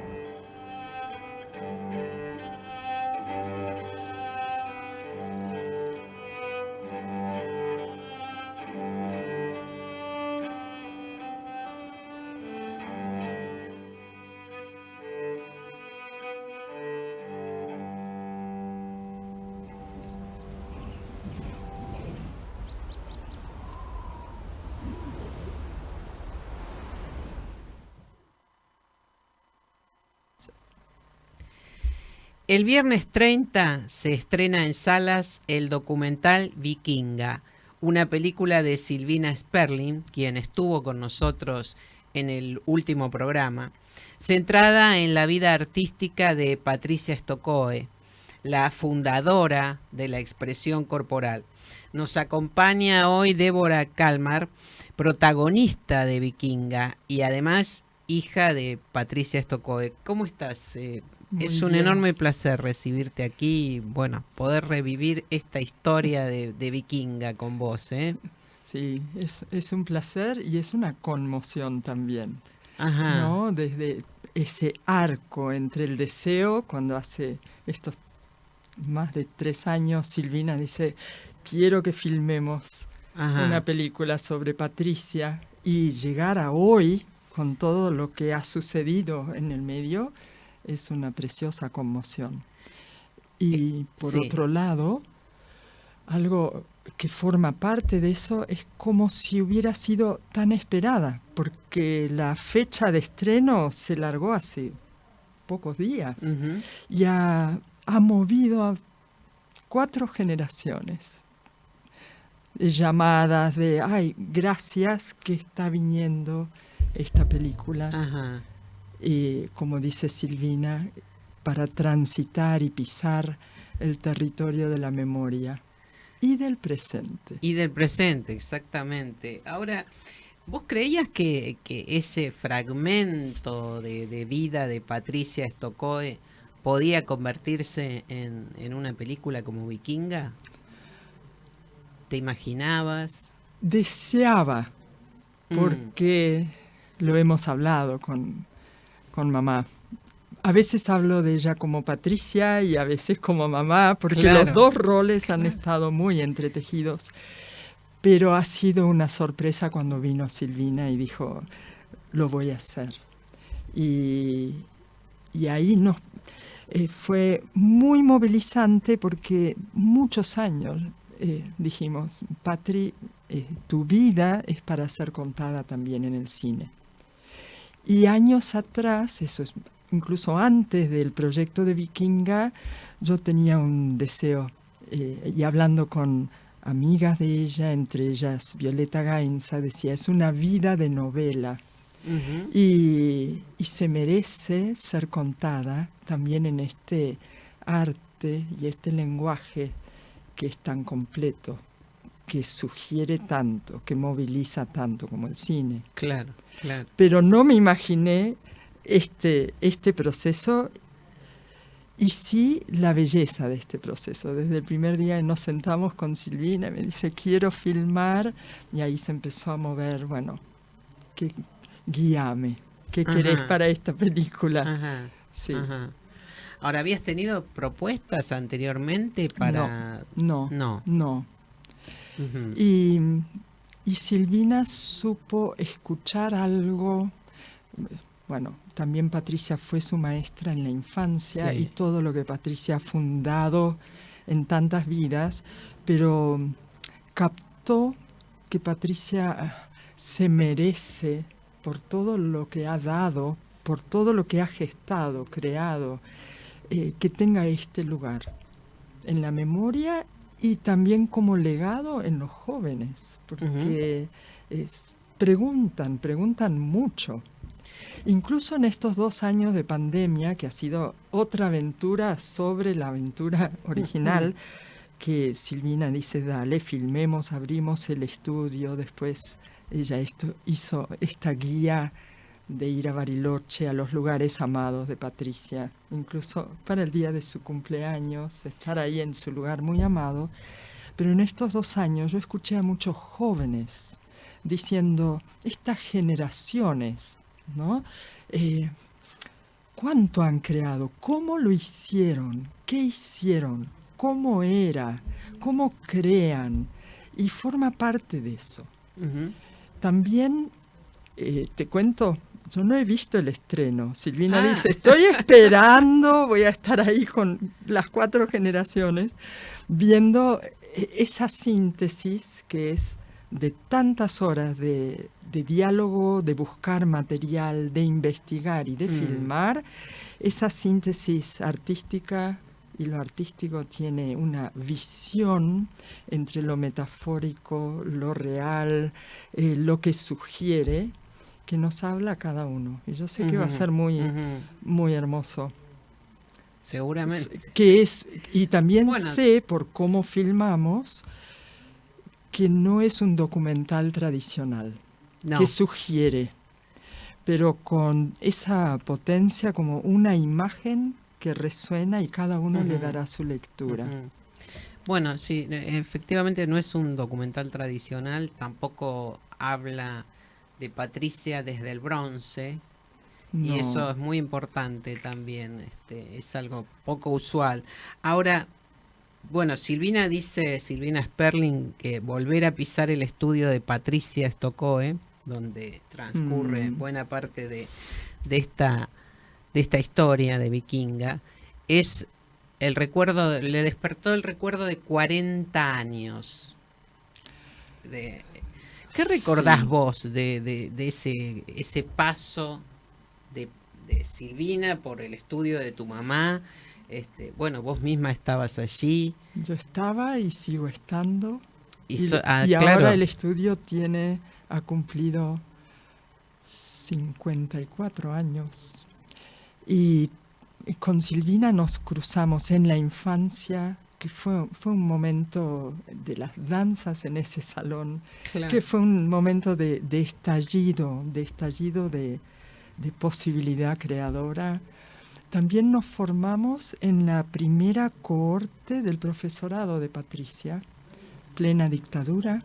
El viernes 30 se estrena en salas el documental Vikinga, una película de Silvina Sperling, quien estuvo con nosotros en el último programa, centrada en la vida artística de Patricia Stokoe, la fundadora de la expresión corporal. Nos acompaña hoy Débora Kalmar, protagonista de Vikinga y además hija de Patricia Stokoe. ¿Cómo estás? Es un enorme placer recibirte aquí y, bueno, poder revivir esta historia de Vikinga con vos, ¿eh? Sí, es un placer y es una conmoción también. Ajá. ¿No? Desde ese arco entre el deseo, cuando hace estos más de 3 años Silvina dice, quiero que filmemos una película sobre Patricia, y llegar a hoy con todo lo que ha sucedido en el medio, es una preciosa conmoción. Y por otro lado, algo que forma parte de eso es como si hubiera sido tan esperada, porque la fecha de estreno se largó hace pocos días y ha movido a 4 generaciones de llamadas de, ay, gracias que está viniendo esta película. Como dice Silvina, para transitar y pisar el territorio de la memoria. Y del presente. Y del presente, exactamente. Ahora, ¿vos creías que ese fragmento de vida de Patricia Stokoe podía convertirse en una película como Vikinga? ¿Te imaginabas? Deseaba, porque lo hemos hablado con mamá. A veces hablo de ella como Patricia y a veces como mamá, porque los dos roles han estado muy entretejidos. Pero ha sido una sorpresa cuando vino Silvina y dijo, lo voy a hacer. Y ahí fue muy movilizante porque muchos años dijimos, Patri, tu vida es para ser contada también en el cine. Y años atrás, eso es incluso antes del proyecto de Vikinga, yo tenía un deseo, y hablando con amigas de ella, entre ellas Violeta Gainza, decía, es una vida de novela. Y se merece ser contada también en este arte y este lenguaje que es tan completo, que sugiere tanto, que moviliza tanto como el cine. Claro, claro. Pero no me imaginé este proceso y sí la belleza de este proceso. Desde el primer día nos sentamos con Silvina, me dice, quiero filmar, y ahí se empezó a mover, bueno, guíame, ¿qué querés para esta película? Ajá. Sí. Ajá. Ahora, ¿habías tenido propuestas anteriormente para...? No. Y Silvina supo escuchar algo. Bueno, también Patricia fue su maestra en la infancia, y todo lo que Patricia ha fundado en tantas vidas, pero captó que Patricia se merece, por todo lo que ha dado, por todo lo que ha gestado, creado, que tenga este lugar en la memoria y también como legado en los jóvenes, porque preguntan mucho. Incluso en estos 2 años de pandemia, que ha sido otra aventura sobre la aventura original, que Silvina dice, dale, filmemos, abrimos el estudio, después ella hizo esta guía de ir a Bariloche, a los lugares amados de Patricia, incluso para el día de su cumpleaños, estar ahí en su lugar muy amado. Pero en estos 2 años yo escuché a muchos jóvenes diciendo, estas generaciones, ¿no? ¿Cuánto han creado? ¿Cómo lo hicieron? ¿Qué hicieron? ¿Cómo era? ¿Cómo crean? Y forma parte de eso. También, te cuento, yo no he visto el estreno. Silvina dice, estoy esperando, voy a estar ahí con las 4 generaciones, viendo esa síntesis que es de tantas horas de diálogo, de buscar material, de investigar y de filmar. Esa síntesis artística, y lo artístico tiene una visión entre lo metafórico, lo real, lo que sugiere, que nos habla a cada uno. Y yo sé que va a ser muy, muy hermoso. Seguramente. Y también sé, por cómo filmamos, que no es un documental tradicional, que sugiere, pero con esa potencia como una imagen que resuena y cada uno le dará su lectura. Bueno, sí, efectivamente no es un documental tradicional, tampoco habla de Patricia desde el bronce, y eso es muy importante también, es algo poco usual. Ahora, bueno, Silvina Sperling, que volver a pisar el estudio de Patricia Stokoe, donde transcurre buena parte de esta historia de Vikinga, es el recuerdo, le despertó el recuerdo de 40 años. ¿Qué recordás vos de ese paso de Silvina por el estudio de tu mamá? Bueno, vos misma estabas allí. Yo estaba y sigo estando. Y claro. Ahora el estudio ha cumplido 54 años. Y con Silvina nos cruzamos en la infancia, que fue un momento de las danzas en ese salón, claro, que fue un momento de estallido de posibilidad creadora. También nos formamos en la primera cohorte del profesorado de Patricia, plena dictadura,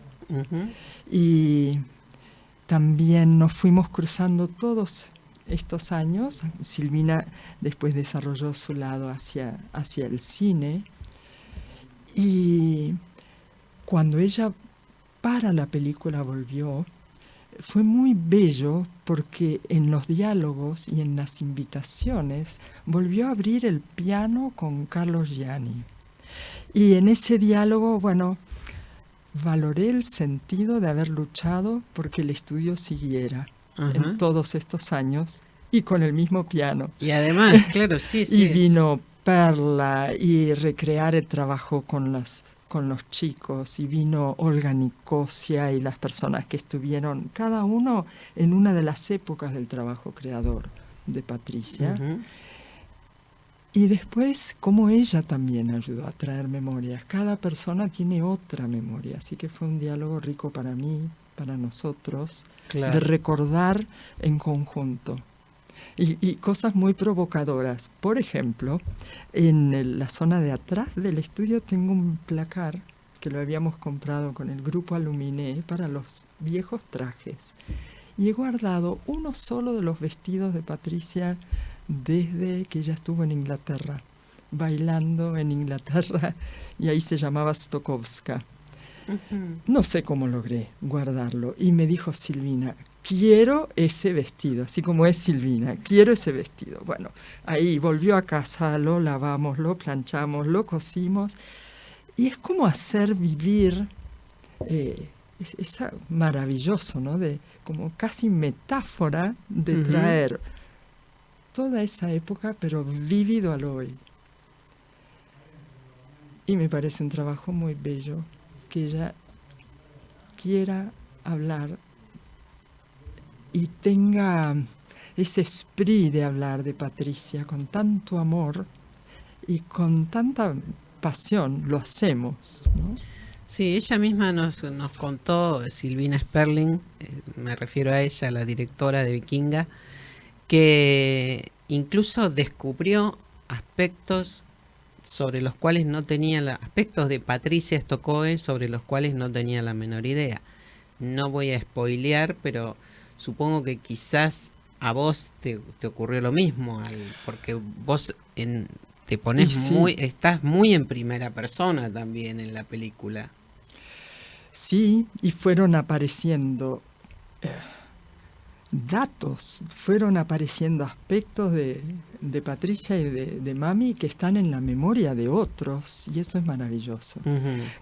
y también nos fuimos cruzando todos estos años. Silvina después desarrolló su lado hacia el cine, y cuando ella para la película volvió, fue muy bello porque en los diálogos y en las invitaciones volvió a abrir el piano con Carlos Gianni. Y en ese diálogo, bueno, valoré el sentido de haber luchado porque el estudio siguiera en todos estos años y con el mismo piano. Y además, claro, sí. Y vino Perla y Recreare trabajó con los chicos, y vino Olga Nicosia y las personas que estuvieron, cada uno en una de las épocas del trabajo creador de Patricia. Y después, como ella también ayudó a traer memorias. Cada persona tiene otra memoria, así que fue un diálogo rico para mí, para nosotros, claro, de recordar en conjunto. Y cosas muy provocadoras. Por ejemplo, en la zona de atrás del estudio tengo un placar que lo habíamos comprado con el grupo Aluminé para los viejos trajes. Y he guardado uno solo de los vestidos de Patricia desde que ella estuvo en Inglaterra, bailando en Inglaterra, y ahí se llamaba Stokowska. No sé cómo logré guardarlo. Y me dijo Silvina, quiero ese vestido, así como es Silvina, quiero ese vestido. Bueno, ahí volvió a casa, lo lavamos, lo planchamos, lo cosimos, y es como hacer vivir, es maravilloso, ¿no? Como casi metáfora de traer toda esa época, pero vivido al hoy. Y me parece un trabajo muy bello que ella quiera hablar y tenga ese esprit de hablar de Patricia con tanto amor y con tanta pasión. Lo hacemos, ¿no? Sí, ella misma nos contó, Silvina Sperling, me refiero a ella, la directora de Vikinga, que incluso descubrió aspectos sobre los cuales no tenía aspectos de Patricia Stokoe sobre los cuales no tenía la menor idea. No voy a spoilear, pero supongo que quizás a vos te ocurrió lo mismo, porque vos te pones estás muy en primera persona también en la película. Sí, y fueron apareciendo datos, fueron apareciendo aspectos de Patricia y de Mami que están en la memoria de otros, y eso es maravilloso.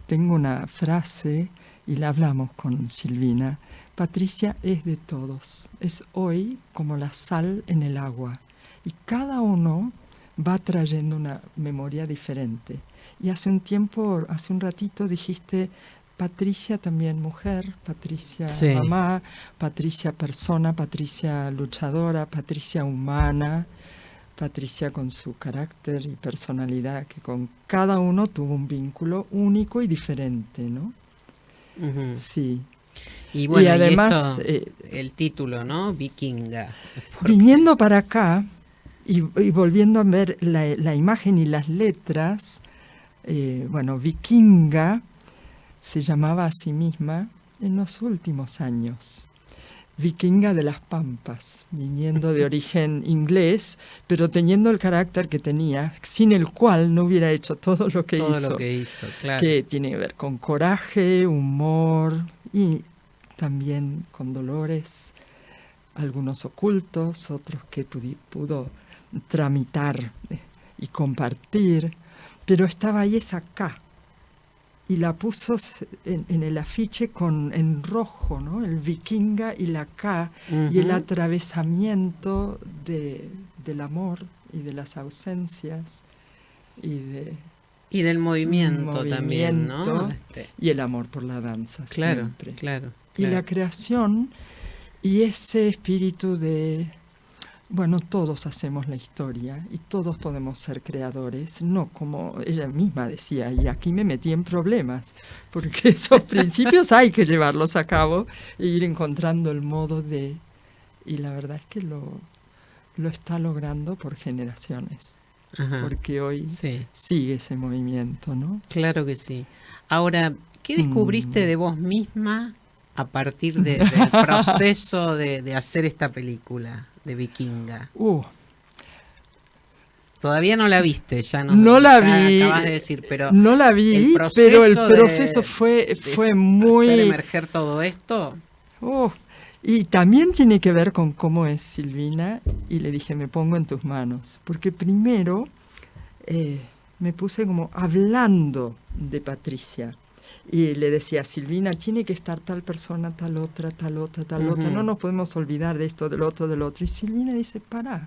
Tengo una frase, y la hablamos con Silvina: Patricia es de todos, es hoy como la sal en el agua, y cada uno va trayendo una memoria diferente. Y hace un ratito dijiste Patricia también mujer, Patricia mamá, Patricia persona, Patricia luchadora, Patricia humana, Patricia con su carácter y personalidad, que con cada uno tuvo un vínculo único y diferente, ¿no? Sí. Y bueno, y además el título, ¿no? Vikinga. Viniendo para acá y volviendo a ver la imagen y las letras, bueno, Vikinga se llamaba a sí misma en los últimos años. Vikinga de las Pampas, viniendo de origen inglés, pero teniendo el carácter que tenía, sin el cual no hubiera hecho todo lo que hizo, claro. Que tiene que ver con coraje, humor y también con dolores, algunos ocultos, otros que pudo tramitar y compartir, pero estaba ahí esa K, y la puso en el afiche en rojo, ¿no? El Vikinga y la K, y el atravesamiento del amor y de las ausencias y del movimiento también, ¿no? Y el amor por la danza, claro, siempre. Claro. Y la creación y ese espíritu de bueno, todos hacemos la historia y todos podemos ser creadores, no como ella misma decía, y aquí me metí en problemas, porque esos principios hay que llevarlos a cabo e ir encontrando el modo de... Y la verdad es que lo está logrando por generaciones. Ajá. Porque hoy sigue ese movimiento, ¿no? Claro que sí. Ahora, ¿qué descubriste de vos misma a partir del proceso de hacer esta película de Vikinga? Todavía no la viste, no la vi, acabas de decir, pero no la vi, pero el proceso fue muy... hacer emerger todo esto. Y también tiene que ver con cómo es Silvina, y le dije, me pongo en tus manos, porque primero me puse como hablando de Patricia, y le decía, Silvina, tiene que estar tal persona, tal otra, no nos podemos olvidar de esto, del otro, y Silvina dice, pará.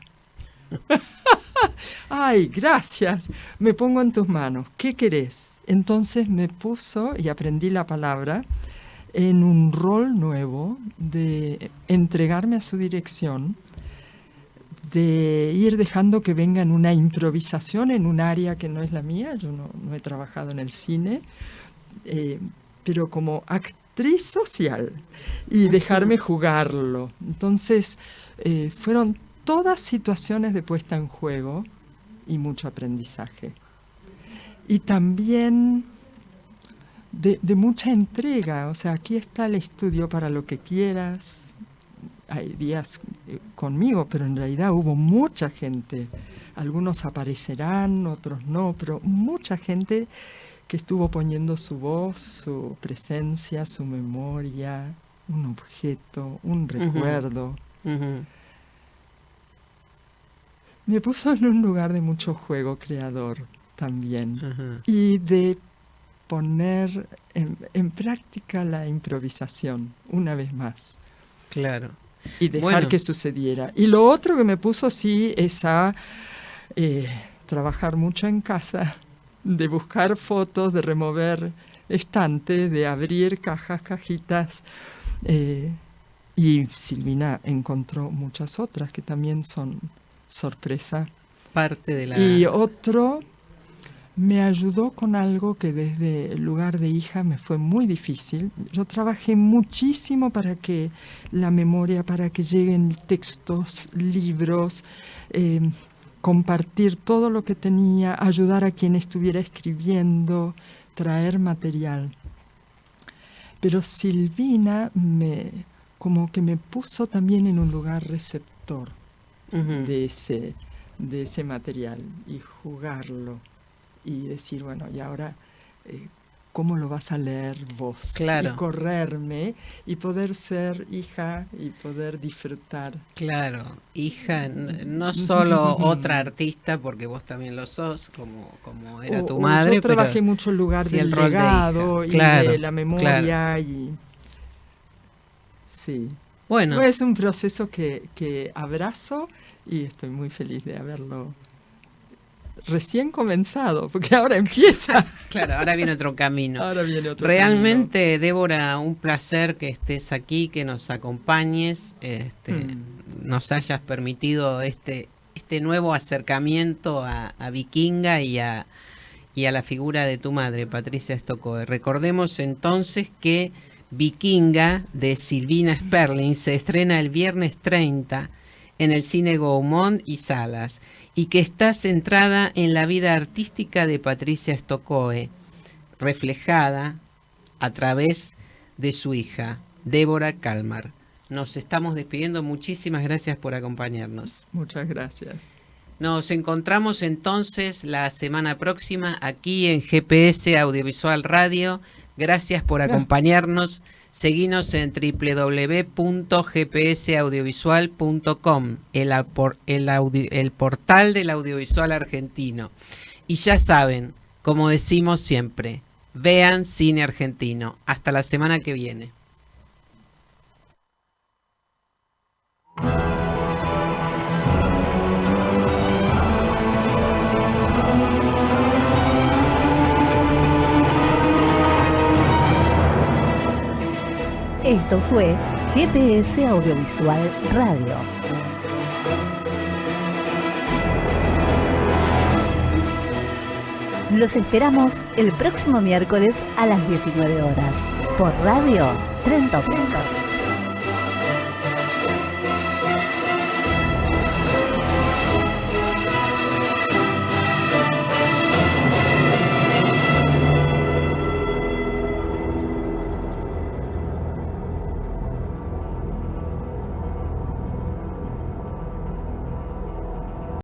Ay, gracias, me pongo en tus manos, ¿qué querés? Entonces me puso, y aprendí la palabra, en un rol nuevo de entregarme a su dirección, de ir dejando que venga en una improvisación en un área que no es la mía. Yo no he trabajado en el cine, pero como actriz social, y dejarme jugarlo. Entonces fueron todas situaciones de puesta en juego y mucho aprendizaje. Y también de mucha entrega, o sea, aquí está el estudio para lo que quieras. Hay días conmigo, pero en realidad hubo mucha gente. Algunos aparecerán, otros no, pero mucha gente que estuvo poniendo su voz, su presencia, su memoria, un objeto, un recuerdo. Me puso en un lugar de mucho juego creador también. Y de poner en práctica la improvisación una vez más. Claro. Y dejar que sucediera. Y lo otro que me puso sí es a trabajar mucho en casa, de buscar fotos, de remover estantes, de abrir cajitas. Y Silvina encontró muchas otras que también son sorpresa. Parte de la... Y otro... me ayudó con algo que desde el lugar de hija me fue muy difícil. Yo trabajé muchísimo para que la memoria, para que lleguen textos, libros, compartir todo lo que tenía, ayudar a quien estuviera escribiendo, traer material. Pero Silvina como que me puso también en un lugar receptor de ese material y jugarlo. Y decir, bueno, y ahora, ¿cómo lo vas a leer vos? Claro. Y correrme, y poder ser hija, y poder disfrutar. Claro, hija, no solo otra artista, porque vos también lo sos, como era tu madre. Yo trabajé mucho en lugar del legado, y de la memoria, y... Sí. Bueno. Es un proceso que abrazo, y estoy muy feliz de haberlo recién comenzado, porque ahora empieza. Claro, ahora viene otro camino. Ahora viene otro Realmente, camino. Débora, un placer que estés aquí, que nos acompañes, nos hayas permitido este nuevo acercamiento a Vikinga y a la figura de tu madre, Patricia Stokoe. Recordemos entonces que Vikinga, de Silvina Sperling, se estrena el viernes 30 en el Cine Gaumont y Salas, y que está centrada en la vida artística de Patricia Stokoe, reflejada a través de su hija, Débora Kalmar. Nos estamos despidiendo, muchísimas gracias por acompañarnos. Muchas gracias. Nos encontramos entonces la semana próxima aquí en GPS Audiovisual Radio. Gracias por acompañarnos. Seguinos en www.gpsaudiovisual.com, el portal del audiovisual argentino. Y ya saben, como decimos siempre, vean cine argentino. Hasta la semana que viene. Esto fue GPS Audiovisual Radio. Los esperamos el próximo miércoles a las 19 horas por Radio Tren Topic.